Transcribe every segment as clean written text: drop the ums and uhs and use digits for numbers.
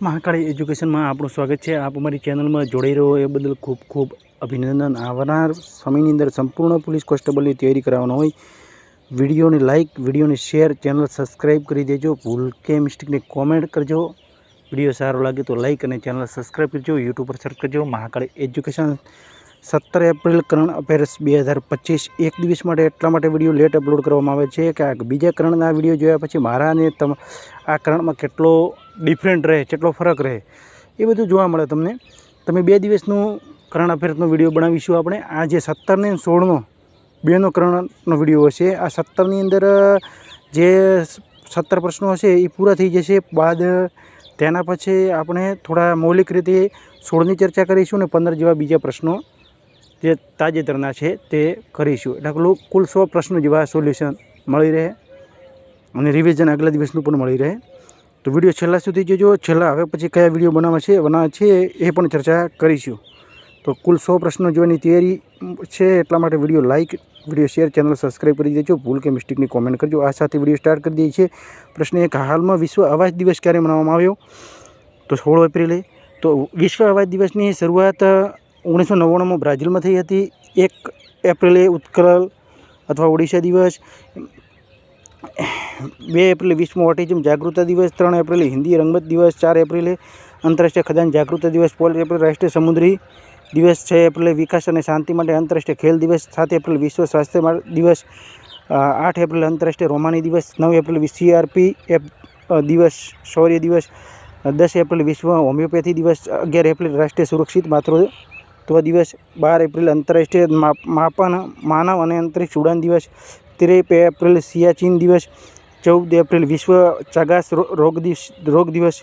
Mahakali education में आपनु स्वागत है। आप अमरी चेनल में जोड़ाई रहो ए बदल खूब खूब अभिनंदन। आवनार समय अंदर संपूर्ण पुलिस कोन्स्टेबल की तैयारी करावानो होय विडियो ने लाइक, विडियो ने शेर, चैनल सब्सक्राइब कर देजो। भूल के मिस्टेक ने कॉमेंट करजो। विडियो सारो लगे तो लाइक और चैनल सब्सक्राइब करजो। यूट्यूब पर सर्च करजो Mahakali education. 17 April current affairs 2025 एक दिवस माटे एटला माटे विडियो लेट अपलोड करवामां आवे छे कि बीजा करंटना विडियो जोया पछी मारा ने आ करंटमां केटलो डिफरंट रहे, केटलो फरक रहे ए बधुं जोवा मळे तमने। तमे 2 दिवसनो करंट अफेर्सनो विडियो बनावीशुं आपणे। आ जे 17 ने 16 नो बेनो करंटनो विडियो हशे। आ 17 ની અંદર જે 17 પ્રશ્નો હશે એ પૂરા થઈ જશે। બાદ તેના પછી આપણે થોડા મૌલિક રીતે 16ની ચર્ચા કરીશું અને 15 જેવા બીજા પ્રશ્નો જે તાજેતરના છે તે કરીશું। એટલે કુલ 100 પ્રશ્નો જેવા સોલ્યુશન મળી રહે અને રિવિઝન આગલા દિવસનું પણ મળી રહે। તો વિડીયો છેલ્લા સુધી જોજો। છેલ્લા હવે પછી કયા વિડીયો બનાવવા છે એ પણ ચર્ચા કરીશું। તો કુલ 100 પ્રશ્નો જોવાની તૈયારી છે એટલા માટે video like, video share, channel subscribe કરી દેજો। ભૂલ કે મિસ્ટેકની કોમેન્ટ કરજો। આ સાથે વિડીયો સ્ટાર્ટ કરી દઈએ છીએ। પ્રશ્ન 1, હાલમાં વિશ્વ અવાજ દિવસ ક્યારે મનાવવામાં આવ્યો? તો 16 એપ્રિલે। તો વિશ્વ અવાજ દિવસની શરૂઆત 1999 में ब्राजील में थी थी। 1 एप्रिले उत्कल अथवा ओडिशा दिवस। 2 एप्रिले विश्व ऑटिज्म जागृति दिवस। 3 एप्रिले हिंदी रंगमंच दिवस। 4 एप्रिले अंतरराष्ट्रीय खदान जागृति दिवस। 5 एप्रिल राष्ट्रीय समुद्री दिवस। 6 एप्रिले विकास और शांति माटे अंतरराष्ट्रीय खेल दिवस। 7 एप्रिल विश्व स्वास्थ्य दिवस। 8 एप्रिल अंतरराष्ट्रीय रोमानी दिवस। 9 एप्रिल CRPF दिवस शौर्य दिवस। 10 एप्रिल विश्व होम्योपैथी दिवस। 11 एप्रिल राष्ट्रीय सुरक्षित मातृत्व दिवस। 12 एप्रिल अंतरराष्ट्रीय मापन मानव और अंतरिक्ष उड़ान दिवस। 13 एप्रिल सियाचिन दिवस। 14 एप्रिल विश्व चगास रोग दिवस।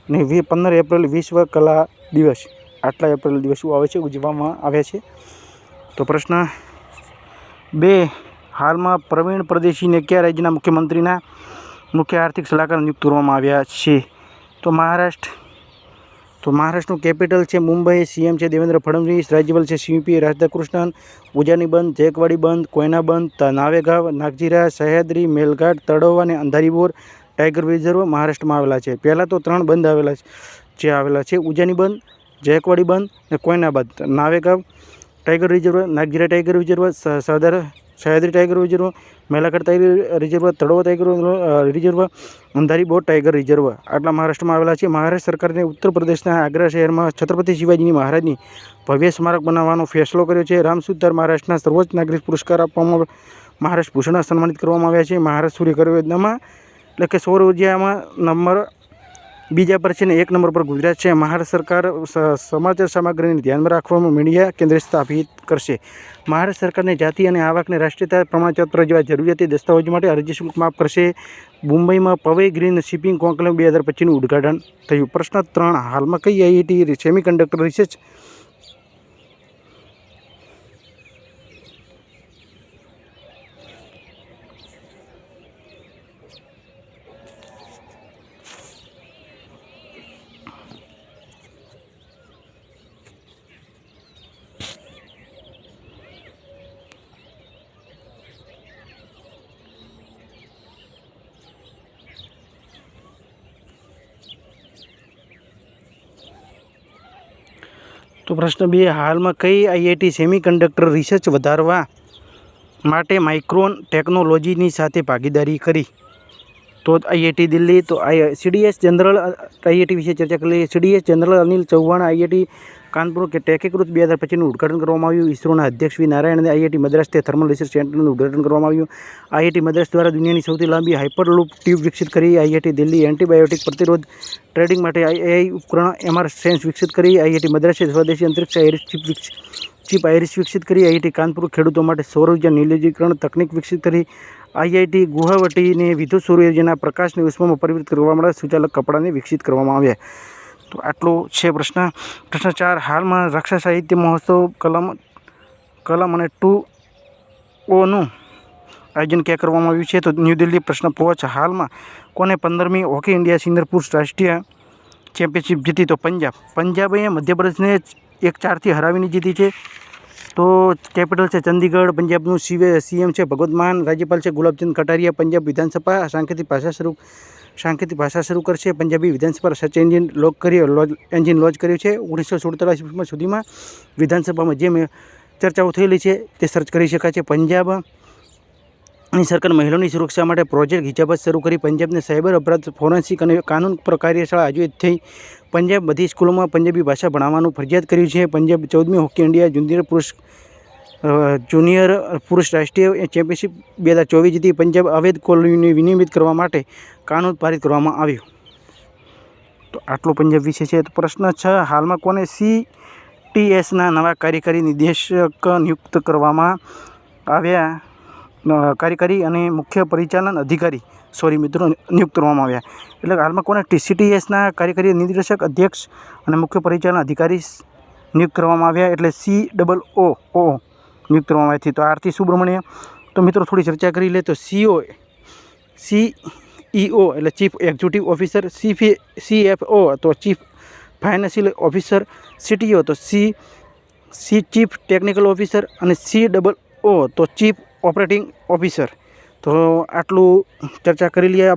15 एप्रिल विश्व कला दिवस। आटला एप्रिल दिवस उजववामां आवे छे। तो प्रश्न 2, हाल में प्रवीण परदेशी ने क्या राज्यना मुख्यमंत्रीना मुख्य आर्थिक सलाहकार नियुक्त करवामां आव्या छे? तो महाराष्ट्र। तो महाराष्ट्र कैपिटल है मुंबई। सीएम है देवेंद्र फडणवीस। राज्यपाल है CP राधाकृष्णन। उजानी बंध, जयकवाड़ी बंध, कोयना बंध, नावेगाव, नागजीरा, सह्याद्री, मेलघाट, तळोवा ने अंधारी बोर टाइगर रिजर्व महाराष्ट्र में आवेला है। पहला तो 3 बंध आवेला है उजानी बंध, जयकवाड़ी बंध ने कोयना बंध। Navegaon tiger reserve, Nagzira tiger reserve, Sahyadri tiger reserve, Melghat tiger reserve, Tadoba tiger reserve, Andhari Bor tiger reserve आटला महाराष्ट्र में आवेला है। महाराष्ट्र सरकार ने उत्तर प्रदेश आग्रा शहर में छत्रपति शिवाजी महाराज की भव्य स्मारक बनावવાનો फैसलो कर्यो छे। रामसुतार महाराष्ट्र सर्वोच्च नागरिक पुरस्कार आपवामां महाराष्ट्र भूषण सन्मानित करवामां आव्या छे। महाराष्ट्र सूर्य घर योजनामां એટલે કે સૌર ઉર્જામાં નંબર 2 पर है। 1 नंबर पर गुजरात है। महाराष्ट्र सरकार समाचार सामग्री ध्यान में रखवा मीडिया केन्द्र स्थापित करशे। महाराष्ट्र सरकार ने जाति और आवक ने राष्ट्रीयता प्रमाणपत्र जेवा जरूरियाती दस्तावेज माटे अरजी शुल्क माफ करशे। मुंबई में पवई ग्रीन शिपिंग कॉन्क्लेव 2025 उद्घाटन थयुं। प्रश्न 3, हाल में कई IIT सेमीकंडक्टर रिसर्च तो प्रश्न 2, हाल में कई IIT सेमीकंडक्टर रिसर्च वधारवा माटे माइक्रोन टेक्नोलॉजी साथे भागीदारी करी? तो IIT दिल्ली। तो CDS जनरल IIT विषय चर्चा करी। CDS general Anil Chauhan IIT Kanpur के टेकीकृत 2025 उद्घाटन करवामां आव्युं। इसरोना अध्यक्ष V नारायण ने IIT Madras thermal research centre उद्घाटन करवामां आव्युं। IIT मद्रास द्वारा दुनियाની સૌથી લાંબી हाइपरलूप ट्यूब विकसित करी। IIT दिल्ली एंटीबायोटिक प्रतिरोध ट्रेडिंग माटे AI उपकरण MR सेंस विकसित करी। IIT मद्रास स्वदेशी अंतरिक्ष आयरिस चिप आयरिस विकसित करी। IIT कानपुर खेडूतों माटे सौर ऊर्जा नियोजीकरण तकनीक विकसित करी। IIT गुवाहाटी ने विद्युत सौर ऊर्जाना प्रकाश ने उष्मा में परिवर्तित करवा माटे सुचालक कपड़ा विकसित करवामां आव्या। तो आटलो छे प्रश्न। प्रश्न 4, हाल में रक्षा साहित्य महोत्सव कलम और 2O आयोजन क्या करवामां आव्युं छे? तो न्यू दिल्ली। प्रश्न 5, हाल में कोने 15મી हॉकी इंडिया सीनियर पुरुष राष्ट्रीय चैम्पियनशीप जीती? तो पंजाबे मध्य प्रदेश ने 1-4 थी हरावीने जीती है। तो कैपिटल है चंडीगढ़। पंजाबનું CM है भगवत मान। राज्यपाल है गुलाबचंद कटारिया। पंजाब विधानसभा सांकेतिक भाषा स्वरूप સાંકેતિક ભાષા શરૂ કરશે. પંજાબી વિધાનસભા સર્ચ એન્જિન લોન્ચ કર્યું છે. 1947 સુધીમાં વિધાનસભામાં જે ચર્ચાઓ થયેલી છે તે સર્ચ કરી શકાય છે. પંજાબની સરકાર મહિલાઓની સુરક્ષા માટે પ્રોજેક્ટ હિજાબત શરૂ કરી. પંજાબને સાયબર અપરાધ, ફોરેન્સિક અને કાનૂન પર કાર્યશાળા આયોજિત થઈ. પંજાબ બધી સ્કૂલોમાં પંજાબી ભાષા ભણાવવાનું ફરજિયાત કર્યું છે. પંજાબ 14મી હોકી ઇન્ડિયા જુનિયર પુરુષ રાષ્ટ્રીય ચેમ્પિયનશિપ 2024 જીતી. પંજાબ અવૈધ કોલોનીને વિનિયમિત કરવા માટે કાનૂન પારિત કરવામાં આવ્યું. તો આટલો પંજાબ વિશે છે. તો પ્રશ્ન 6, હાલમાં કોને CTSના નવા કાર્યકારી નિદેશક નિયુક્ત કરવામાં આવ્યા? કાર્યકારી અને મુખ્ય પરિચાલન અધિકારી નિયુક્ત કરવામાં આવ્યા. એટલે હાલમાં કોને CTSના કાર્યકારી નિદેશક, અધ્યક્ષ અને મુખ્ય પરિચાલન અધિકારી નિયુક્ત કરવામાં આવ્યા? એટલે COO નિયુક્ત કરવામાં આવી હતી. તો આરતી સુબ્રમણ્ય. તો મિત્રો થોડી ચર્ચા કરી લે. તો CEO એટલે ચીફ એક્ઝિક્યુટિવ ઓફિસર, CFO તો ચીફ ફાઇનાન્શિયલ ઓફિસર, CTO તો ચીફ ટેકનિકલ ઓફિસર અને COO તો ચીફ ઓપરેટિંગ ઓફિસર. તો આટલું ચર્ચા કરી લીધી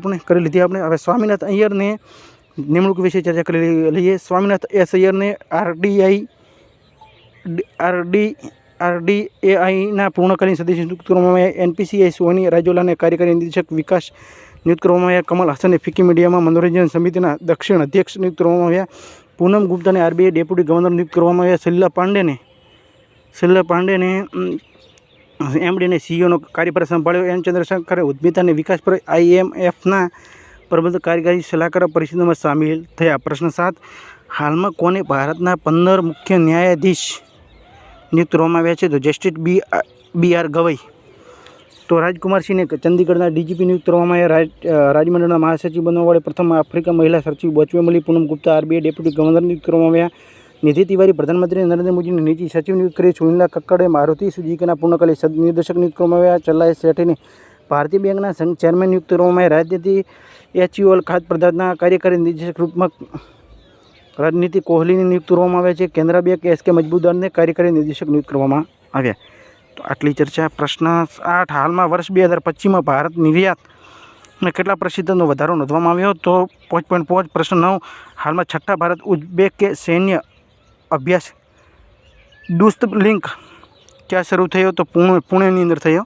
આપણે. હવે સ્વામીનાથ અય્યરને નિમણૂક વિશે ચર્ચા કરી લઈએ. સ્વામીનાથ અય્યરને RDAIના પૂર્ણકાલીન સદસ્ય નિયુક્ત કરવામાં આવ્યા. NPCI સોની રાજોલાને કાર્યકારી નિદેશક વિકાસ નિયુક્ત કરવામાં આવ્યા. કમલ હસનને ફિક્કી મીડિયામાં મનોરંજન સમિતિના દક્ષિણ અધ્યક્ષ નિયુક્ત કરવામાં આવ્યા. પૂનમ ગુપ્તાને RBI ડેપ્યુટી ગવર્નર નિયુક્ત કરવામાં આવ્યા. શૈલા પાંડેને MDને CEOનો કાર્યભાર સંભાળ્યો. N ચંદ્રશેખરે ઉદ્યમિતા વિકાસ પર IMFના પ્રબંધ કાર્યકારી સલાહકાર પરિષદમાં સામેલ થયા. પ્રશ્ન 7, હાલમાં કોને ભારતના 15 મુખ્ય ન્યાયાધીશ નિયુક્ત કરવામાં આવ્યા છે? તો જસ્ટિસ BR ગવઈ. તો રાજકુમાર સિંહને ચંદીગઢના DGP નિયુક્ત કરવામાં આવ્યા. રાજમંડળના મહાસચિવ બનવાવાળી પ્રથમ આફ્રિકા મહિલા સચિવ બચવે મળી. પૂનમ ગુપ્તા RBI ડેપ્યુટી ગવર્નર નિયુક્ત કરવામાં આવ્યા. નિધિ તિવારી પ્રધાનમંત્રી નરેન્દ્ર મોદીની નીતિ સચિવ નિયુક્ત કરી. સુનિલા કક્કડે મારુતિ સુઝુકીના પૂર્ણકાલીન નિર્દેશક નિયુક્ત કરવામાં આવ્યા. ચલ્લાએ શેઠીને ભારતીય બેંકના ચેરમેન નિયુક્ત કરવામાં આવ્યા. રાજનીતિ HUL ખાદ્ય પદાર્થના કાર્યકારી નિર્દેશક રૂપમાં રાજનીતિ કોહલીને નિયુક્ત કરવામાં આવ્યા છે. કેનરા બેંક SK મજમુદારને કાર્યકારી નિર્દેશક નિયુક્ત કરવામાં આવ્યા. તો આટલી ચર્ચા. પ્રશ્ન 8, હાલમાં વર્ષ 2025માં ભારત નિર્યાતમાં કેટલા પ્રતિશતનો વધારો નોંધવામાં આવ્યો? તો 5.5. પ્રશ્ન 9, હાલમાં છઠ્ઠા ભારત ઉઝબેક સૈન્ય અભ્યાસ દુસ્ત લિંક ક્યાં શરૂ થયો? તો પુણેની અંદર થયો.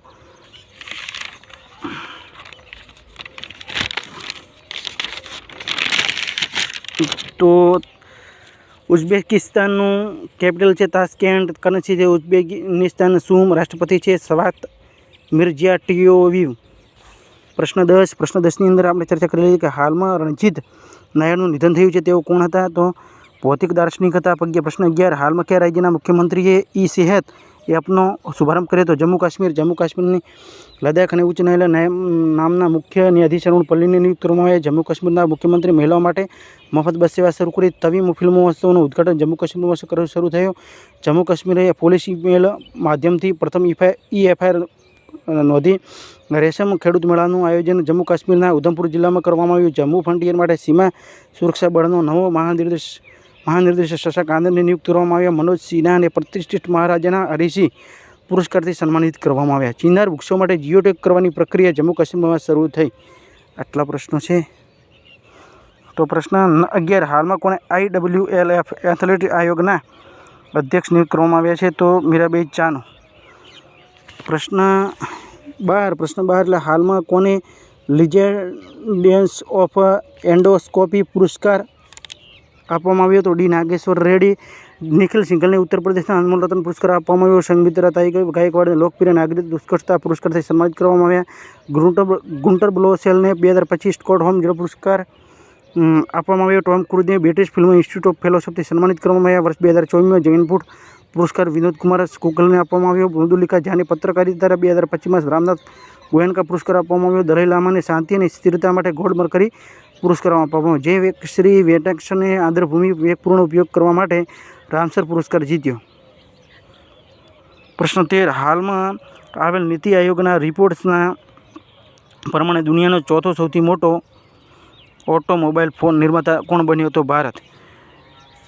તો ઉઝબેકિસ્તાનનું કેપિટલ છે તાસ્કેન્ટ. કરન્સી છે ઉઝબેકિસ્તાન સૂમ. રાષ્ટ્રપતિ છે સવાત મિર્ઝાટિયોવિવ. પ્રશ્ન 10. પ્રશ્ન 10ની અંદર આપણે ચર્ચા કરી લીધી કે હાલમાં રણજીત નાયરનું નિધન થયું છે. તેઓ કોણ હતા? તો ભૌતિક દાર્શનિક હતા. પ્રશ્ન 11, હાલમાં કયા રાજ્યના મુખ્યમંત્રીએ સેહત એપનો શુભારંભ કર્યો? તો જમ્મુ કાશ્મીરની લદ્દાખ અને ઉચ્ચ ન્યાયાલય નામના મુખ્ય ન્યાયાધીશ અરુણ પલ્લીને નિયુક્ત કરવામાં આવ્યા. જમ્મુ કાશ્મીરના મુખ્યમંત્રી મહિલાઓ માટે મફત બસ સેવા શરૂ કરી. તવી ફિલ્મ મહોત્સવનું ઉદ્ઘાટન જમ્મુ કાશ્મીરમાં શરૂ થયો. જમ્મુ કાશ્મીરે પોલીસ ઈમેલ માધ્યમથી પ્રથમ EFIR નોંધી. રેશમ ખેડૂત મેળાનું આયોજન જમ્મુ કાશ્મીરના ઉધમપુર જિલ્લામાં કરવામાં આવ્યું. જમ્મુ ફ્રન્ટિયર માટે સીમા સુરક્ષા બળનો નવો મહાનિર્દેશક શશાંક આનંદને નિયુક્ત કરવામાં આવ્યા. મનોજ સિન્હાને પ્રતિષ્ઠિત મહારાજાના હરિસિંહ પુરસ્કારથી સન્માનિત કરવામાં આવ્યા. ચિનાર વૃક્ષો માટે જીઓટેગ કરવાની પ્રક્રિયા જમ્મુ કાશ્મીરમાં શરૂ થઈ. આટલા પ્રશ્નો છે. તો પ્રશ્ન 11, હાલમાં કોને IWLF એથ્લેટિક આયોગના અધ્યક્ષ નિયુક્ત કરવામાં આવ્યા છે? તો મીરાબાઈ ચાનુ. પ્રશ્ન 12 એટલે હાલમાં કોને લિજેન્ડ્સ ઓફ એન્ડોસ્કોપી પુરસ્કાર આપવામાં આવ્યો? તો D નાગેશ્વર રેડ્ડી. નિખિલ સિંઘલને ઉત્તર પ્રદેશના અનમોલ રતન પુરસ્કાર આપવામાં આવ્યો. સંગીતા ગાયકવાડને લોકપ્રિય નાગરિક ઉત્કૃષ્ટતા પુરસ્કારથી સન્માનિત કરવામાં આવ્યા. ગુન્ટર બ્લોસેલને 2025 સ્ટોકહોમ પુરસ્કાર આપવામાં આવ્યો. ટોમ ક્રૂઝને બ્રિટિશ ફિલ્મ ઇન્સ્ટિટ્યૂટ ઓફ ફેલોશિપથી સન્માનિત કરવામાં આવ્યા. વર્ષ 2024માં જૈન ફૂડ પુરસ્કાર વિનોદ કુમાર સ્કુગલને આપવામાં આવ્યો. મૃદુલિકા ઝાની પત્રકારિતા 2025માં રામનાથ ગોયન્કા પુરસ્કાર આપવામાં આવ્યો. દલાઈ લામાને શાંતિ અને સ્થિરતા માટે ગોલ્ડ મર્કરી પુરસ્કાર આપવામાં આવ્યો. જે શ્રી વેંકટેશને આંધ્રભૂમિ વિવેકપૂર્ણ ઉપયોગ કરવા માટે રામસર પુરસ્કાર જીત્યો. પ્રશ્ન 13, હાલમાં આવેલ નીતિ આયોગના રિપોર્ટ્સના પ્રમાણે દુનિયાનો ચોથો સૌથી મોટો ઓટોમોબાઈલ ફોન નિર્માતા કોણ બન્યો? તો ભારત.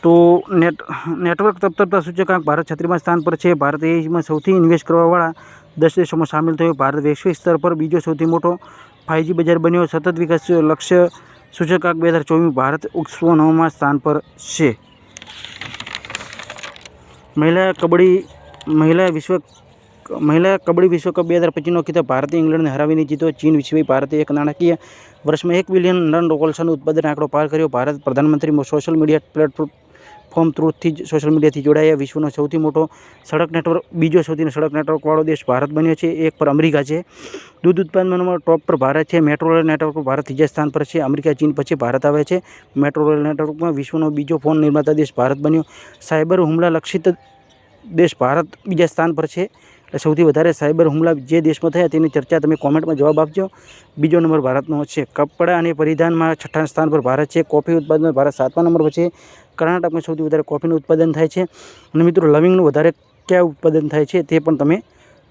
તો નેટવર્ક તત્પરતા સૂચકાંક ભારત 36મા સ્થાન પર છે. ભારત એશિયામાં સૌથી ઇન્વેસ્ટ કરવાવાળા 10 દેશોમાં સામેલ થયો. ભારત વૈશ્વિક સ્તર પર બીજો સૌથી મોટો 5G બજાર બન્યો. સતત વિકાસ લક્ષ્ય સૂચકાંક 2024 ભારત 109મા સ્થાન પર છે। મહિલા કબડ્ડી વિશ્વકપ 2025નો ખિતાબ ભારતે ઇંગ્લેન્ડને હરાવીને જીત્યો। ચીન વિશ્વે ભારતે એક નાણાકીય વર્ષમાં 1 બિલિયન ટન કોલસાનું ઉત્પાદન આંકડો પાર કર્યો। ભારત પ્રધાનમંત્રી સોશિયલ મીડિયા પ્લેટફોર્મ ટ્રુથથી સોશિયલ મીડિયાથી જોડાયા। વિશ્વનો સૌથી મોટો સડક નેટવર્ક બીજો સૌથી સડક નેટવર્કવાળો દેશ ભારત બન્યો છે। 1 પર અમેરિકા છે। દૂધ ઉત્પાદનમાં ટોપ પર ભારત છે। મેટ્રો રેલ નેટવર્ક પર ભારત ત્રીજા સ્થાન પર છે। અમેરિકા ચીન પછી ભારત આવે છે। મેટ્રો રેલ નેટવર્કમાં વિશ્વનો બીજો ફોન નિર્માતા દેશ ભારત બન્યો। સાયબર હુમલા લક્ષિત દેશ ભારત બીજા સ્થાન પર છે। એટલે સૌથી વધારે સાયબર હુમલા જે દેશમાં થયા તેની ચર્ચા તમે કોમેન્ટમાં જવાબ આપજો। બીજો નંબર ભારતનો છે। કપડાં અને પરિધાનમાં 6ઠા સ્થાન પર ભારત છે। કોફી ઉત્પાદનમાં ભારત 7મા નંબર પર છે। કર્ણાટકમાં સૌથી વધારે કોફીનું ઉત્પાદન થાય છે। અને મિત્રો લવિંગનું વધારે ક્યાં ઉત્પાદન થાય છે તે પણ તમે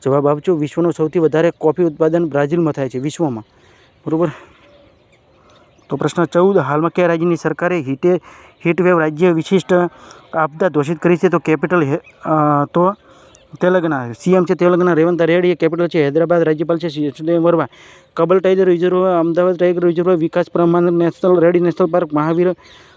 જવાબ આપજો। વિશ્વનું સૌથી વધારે કોફી ઉત્પાદન બ્રાઝિલમાં થાય છે વિશ્વમાં, બરાબર। તો પ્રશ્ન 14, હાલમાં કયા રાજ્યની સરકારે હીટવેવ રાજ્ય વિશિષ્ટ આપદા ઘોષિત કરી છે? તો કેપિટલ તો તેલંગાણા। સીએમ છે તેલંગાણા રેવંત રેડ્ડી। કેપિટલ છે હૈદરાબાદ। રાજ્યપાલ છે Yashudev Varma. Kawal tiger reserve, Amrabad tiger reserve, વિકાસ પ્રમાણ national, Reddy national park, Mahavir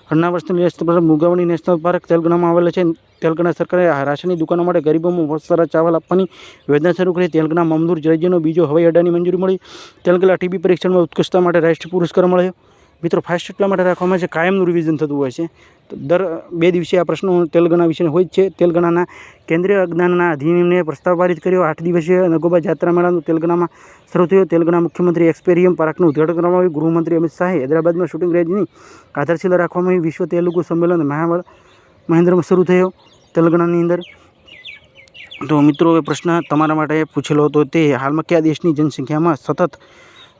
હરનાવર્ષ national park, Mrugavani national park તેલંગાણામાં આવેલા છે। તેલંગાણા સરકારે રાશનની દુકાનો માટે ગરીબોમાં મફત ચાવલ આપવાની યોજના શરૂ કરી। તેલંગાણા મમદૂર રાજ્યનો બીજો હવાઈ અડ્ડાની મંજૂરી મળી। તેલંગાણા ટીબી પરીક્ષણમાં ઉત્કૃષ્ટતા માટે રાષ્ટ્રીય પુરસ્કાર મળ્યો। મિત્રો ફાસ્ટ એટલા માટે રાખવામાં આવે છે કાયમનું રિવિઝન થતું હોય છે। તો દર 2 દિવસે આ પ્રશ્નો તેલંગાણા વિશે હોય જ છે। તેલંગાણાના કેન્દ્રીય અજ્ઞાનના અધિનિયમને પ્રસ્તાવ પારિત કર્યો। 8 દિવસીય નગોબા જાત્રા મેળાનું તેલંગાણામાં શરૂ થયો। તેલંગાણા મુખ્યમંત્રી એક્સપેરિયમ પાર્કનું ઉદ્ઘાટન કરવામાં આવ્યું। ગૃહમંત્રી અમિત શાહે હૈદરાબાદમાં શૂટિંગ રેન્જની આધારશિલા રાખવામાં આવી। વિશ્વ તેલુગુ સંમેલન મહેન્દ્રમાં શરૂ થયો તેલંગાણાની અંદર। તો મિત્રો એ પ્રશ્ન તમારા માટે પૂછેલો હતો તે હાલમાં કયા દેશની જનસંખ્યામાં સતત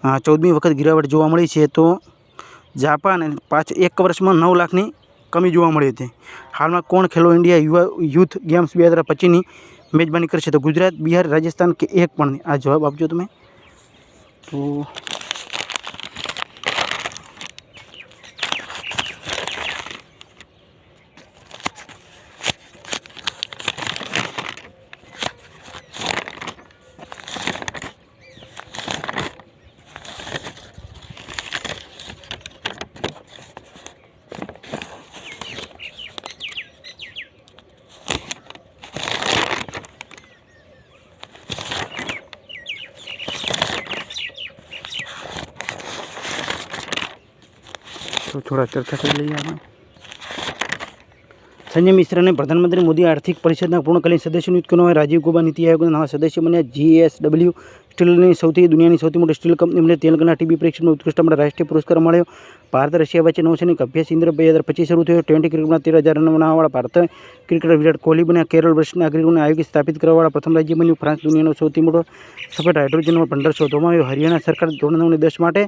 14મી વખત ગિરાવટ જોવા મળી છે? તો જાપાન। 1 વર્ષમાં 9 લાખની કમી જોવા મળી હતી। હાલમાં કોણ ખેલો ઇન્ડિયા યુથ ગેમ્સ 2025ની મેજબાની કરશે? તો ગુજરાત, બિહાર, રાજસ્થાન કે એક પણ? આ જવાબ આપજો તમે। તો થોડા ચર્ચા કરી લઈએ આપણે। સંજય મિશ્રાને પ્રધાનમંત્રી મોદી આર્થિક પરિષદના પૂર્ણકાલીન સદસ્ય નિયુક્ત કરવામાં આવ્યા। રાજીવ ગૌબા નીતિ આયોગના નવા સદસ્ય બન્યા। જીએસડબલ્યુ સ્ટીલની દુનિયાની સૌથી મોટી સ્ટીલ કંપની તેલંગાણા ટીબી પરીક્ષણમાં ઉત્કૃષ્ટતા માટે રાષ્ટ્રીય પુરસ્કાર મળ્યો। ભારત રશિયા વચ્ચે નૌસૈનિક અભ્યાસ ઇન્દ્ર 2025 શરૂ થયો। 20 ક્રિકેટમાં 13,000 રન બનાવવાવાળા ભારતીય ક્રિકેટર વિરાટ કોહલી બન્યા। કેરળ વર્ષના નાગરિકોને આયોગ્ય સ્થાપિત કરવાવાળા પ્રથમ રાજ્ય બન્યું। ફ્રાન્સ દુનિયાનો સૌથી મોટો સફેદ હાઇડ્રોજનનો ભંડાર શોધવામાં આવ્યો। હરિયાણા સરકાર ધોરણ 9 અને 10 માટે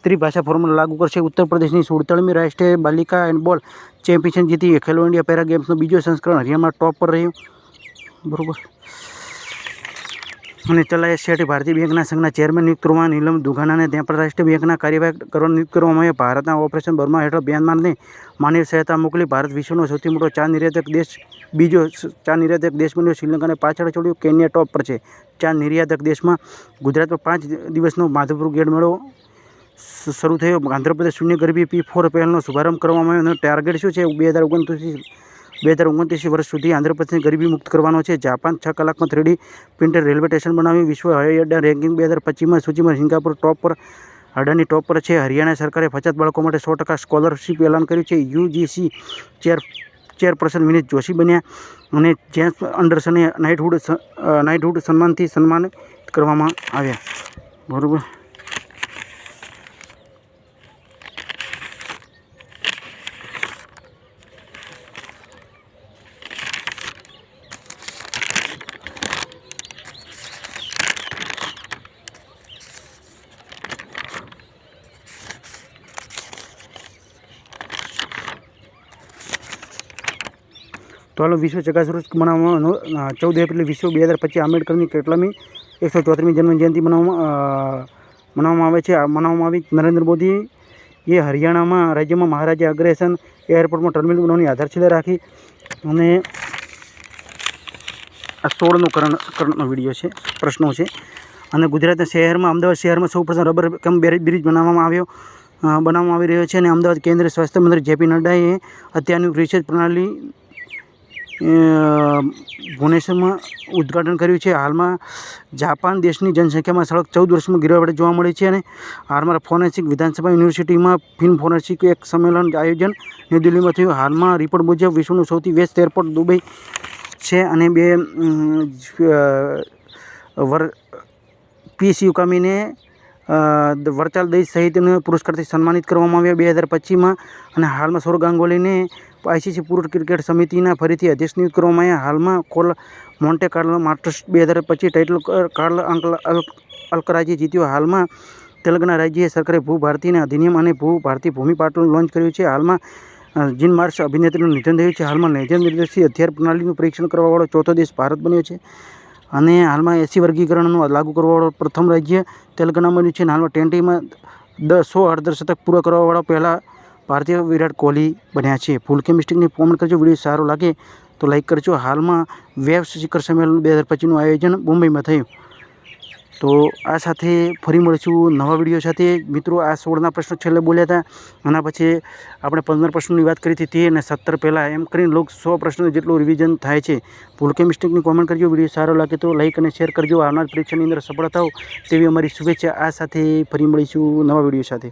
ત્રિભાષા ફોર્મ્યુલા લાગુ કરશે। ઉત્તર પ્રદેશની 47મી રાષ્ટ્રીય બાલિકા હેન્ડબોલ ચેમ્પિયનશિપ જીતી। ખેલો ઇન્ડિયા પેરા ગેમ્સનો બીજો સંસ્કરણ હરિયાણામાં ટોપ પર રહ્યું, બરાબર। અને ચલાયા શેઠ ભારતીય બેંકના સંઘના ચેરમેન નિયુક્ત કરવામાં। નીલમ દુઘાનાને નેપાળ રાષ્ટ્રીય બેંકના કાર્યવાહક કરવા નિયુક્ત કરવામાં આવ્યા। ભારતના ઓપરેશન બર્મા હેઠળ મ્યાનમારને માનવીય સહાયતા મોકલી। ભારત વિશ્વનો સૌથી મોટો ચા નિર્યાતક દેશ બીજો ચા નિર્યાતક દેશ બન્યો। શ્રીલંકાને પાછળ છોડ્યું। કેન્યા ટોપ પર છે ચા નિર્યાતક દેશમાં। ગુજરાતમાં 5 દિવસનો માધવપુર ગેડ મેળો શરૂ થયો। આંધ્રપ્રદેશ શૂન્ય ગરીબી P4 પહેલનો શુભારંભ કરવામાં આવ્યો। અને ટાર્ગેટ શું છે? 2029 વર્ષ સુધી આંધ્રપ્રદેશને ગરીબી મુક્ત કરવાનો છે। જાપાન 6 કલાકમાં 3D પ્રિન્ટેડ રેલવે સ્ટેશન બનાવ્યું। વિશ્વ હવાઈ અડ્ડા રેન્કિંગ 2025માં સૂચિમાં સિંગાપુર અડાની ટોપ પર છે। હરિયાણા સરકારે પછાત બાળકો માટે 100% સ્કોલરશીપ એલાન કર્યું છે। યુજીસી ચેરપર્સન વિનીત જોશી બન્યા। અને જેમ્સ એન્ડરસનને નાઇટહુડ સન્માનથી સન્માનિત કરવામાં આવ્યા, બરાબર। તો હાલો વિશ્વ ચકાસરૂ મનાવવામાં 14 એપ્રિલ વિશ્વ 2025 આંબેડકરની કેટલામી 174મી જન્મજયંતિ મનાવવામાં આવે છે। મનાવવામાં આવી। નરેન્દ્ર મોદી એ હરિયાણામાં રાજ્યમાં મહારાજા અગ્રસેન એરપોર્ટમાં ટર્મિનલ બનાવવાની આધારશિલા રાખી। અને આ 16નો કરંટનો વિડીયો છે, પ્રશ્નો છે। અને ગુજરાતના શહેરમાં અમદાવાદ શહેરમાં સૌપ્રથમ રબર બ્રિજ બનાવવામાં આવ્યો। બનાવવામાં આવી રહ્યો છે અને અમદાવાદ કેન્દ્રીય સ્વાસ્થ્ય મંત્રી જેપી નડ્ડાએ અત્યાધુનિક રિસર્ચ પ્રણાલી ભુવનેશ્વરમાં ઉદ્ઘાટન કર્યું છે. હાલમાં જાપાન દેશની જનસંખ્યામાં સળગ 14 વર્ષમાં ગિરાવટ જોવા મળી છે અને હાલમાં ફોરેન્સિક વિધાનસભા યુનિવર્સિટીમાં ફિલ્મ ફોરેન્સિક એક સંમેલન આયોજન નવી દિલ્હીમાં થયું. હાલમાં રિપોર્ટ મુજબ વિશ્વનું સૌથી વ્યસ્ત એરપોર્ટ દુબઈ છે અને પીએસયુ કામીને વરચાલ દઈ સહિતના પુરસ્કારથી સન્માનિત કરવામાં આવ્યા 2025માં. અને હાલમાં સૌરવ ગાંગુલીને આઈસીસી પુરુષ ક્રિકેટ સમિતિના ફરીથી અધ્યક્ષ નિયુક્ત કરવામાં આવ્યા. હાલમાં Monte Carlo masters 2025 title Karl અલ્કરાજે જીત્યો. હાલમાં તેલંગાણા રાજ્ય સરકારે ભૂ-ભારતીના અધિનિયમ અને ભૂ-ભારતી ભૂમિ પાટું લોન્ચ કર્યું છે. હાલમાં જીન માર્શ અભિનેત્રીનું નિધન થયું છે. હાલમાં લેજેન્ડરી હથિયાર પ્રણાલીનું પરીક્ષણ કરવાવાળો ચોથો દેશ ભારત બન્યો છે અને હાલમાં એસી વર્ગીકરણનું લાગુ કરવાવાળો પ્રથમ રાજ્ય તેલંગાણા બન્યું છે. હાલમાં ટેન્ટીમાં 100 અર્ધશતક પૂરા કરવાવાળા પહેલા ભારતીય વિરાટ કોહલી બન્યા છે. ફૂલ કેમિસ્ટ્રીની કોમેન્ટ કરજો. વિડીયો સારો લાગે તો લાઈક કરજો. હાલમાં વેવ્સ શિખર સંમેલન 2025નું આયોજન મુંબઈમાં થયું. તો આ સાથે ફરી મળીશું નવા વિડીયો સાથે. મિત્રો, આ 16ના પ્રશ્નો છેલ્લે બોલ્યા હતા. આના પછી આપણે 15 પ્રશ્નોની વાત કરી હતી તે અને 17 પહેલાં એમ કરીને લોક 100 પ્રશ્નો જેટલું રિવિઝન થાય છે. ફૂલ કેમિસ્ટ્રીની કોમેન્ટ કરજો. વિડીયો સારો લાગે તો લાઈક અને શેર કરજો. આવનાર પરીક્ષાની અંદર સફળ થાવ તેવી અમારી શુભેચ્છા. આ સાથે ફરી મળીશું નવા વિડીયો સાથે.